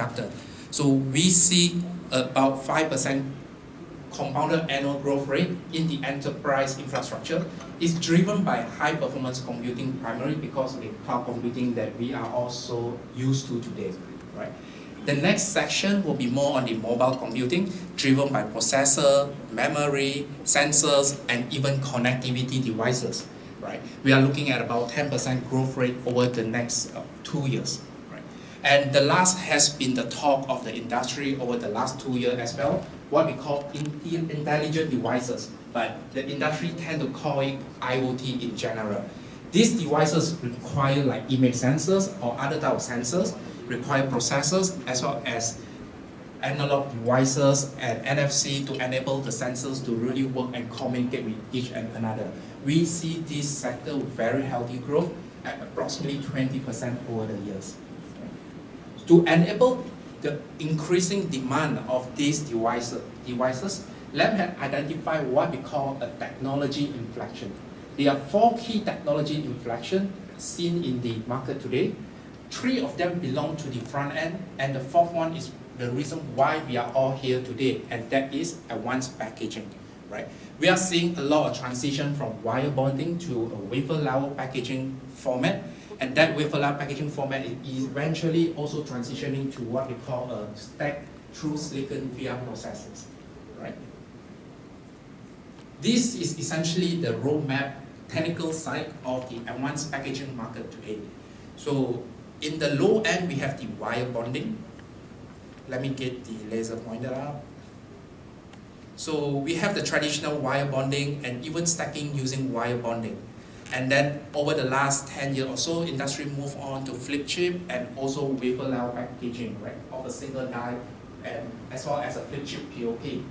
semiconductor. So we see about 5% compounded annual growth rate in the enterprise infrastructure. Is driven by high performance computing primarily because of the cloud computing that we are also used to today, right? The next section will be more on the mobile computing, driven by processor, memory, sensors, and even connectivity devices, right? We are looking at about 10% growth rate over the next 2 years, right? And the last has been the talk of the industry over the last 2 years as well, what we call intelligent devices, but the industry tend to call it IoT in general. These devices require like image sensors or other type of sensors, require processors as well as analog devices and NFC to enable the sensors to really work and communicate with each and another. We see this sector with very healthy growth at approximately 20% over the years. To enable the increasing demand of these devices, let me identify what we call a technology inflection. There are 4 key technology inflections seen in the market today. 3 of them belong to the front end, and the 4th one is the reason why we are all here today, and that is advanced packaging, right? We are seeing a lot of transition from wire bonding to a wafer level packaging format, and that wafer level packaging format is eventually also transitioning to what we call a stack through silicon via processes, right? This is essentially the roadmap technical side of the advanced packaging market today. So in the low end, we have the wire bonding. Let me get the laser pointer up. So we have the traditional wire bonding and even stacking using wire bonding. And then over the last 10 years or so, industry moved on to flip chip and also wafer level packaging, right, of a single die, and as well as a flip chip POP.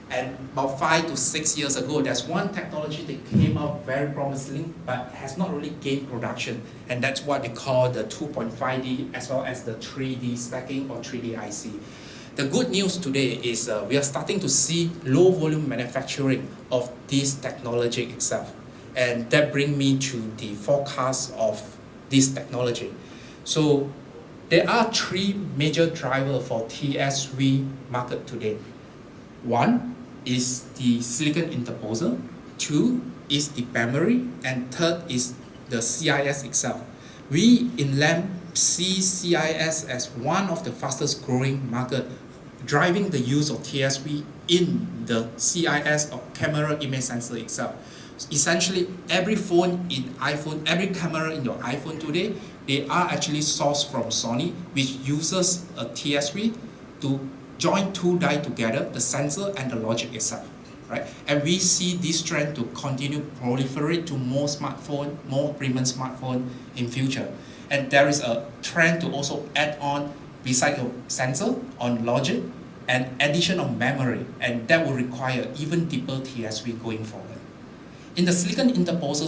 And about 5 to 6 years ago, there's one technology that came out very promisingly, but has not really gained production, and that's what we call the 2.5D as well as the 3D stacking or 3D IC. The good news today is we are starting to see low volume manufacturing of this technology itself, and that brings me to the forecast of this technology. So there are 3 major drivers for TSV market today. 1 is the silicon interposer, 2 is the memory, and 3rd is the CIS itself. We in LAM see CIS as one of the fastest growing market, driving the use of TSV in the CIS or camera image sensor itself. Essentially, every phone in iPhone, every camera in your iPhone today, they are actually sourced from Sony, which uses a TSV to join 2 die together, the sensor and the logic itself, right? And we see this trend to continue proliferate to more smartphone, more premium smartphone in future. And there is a trend to also add on beside your sensor on logic and addition of memory, and that will require even deeper TSV going forward. In the silicon interposer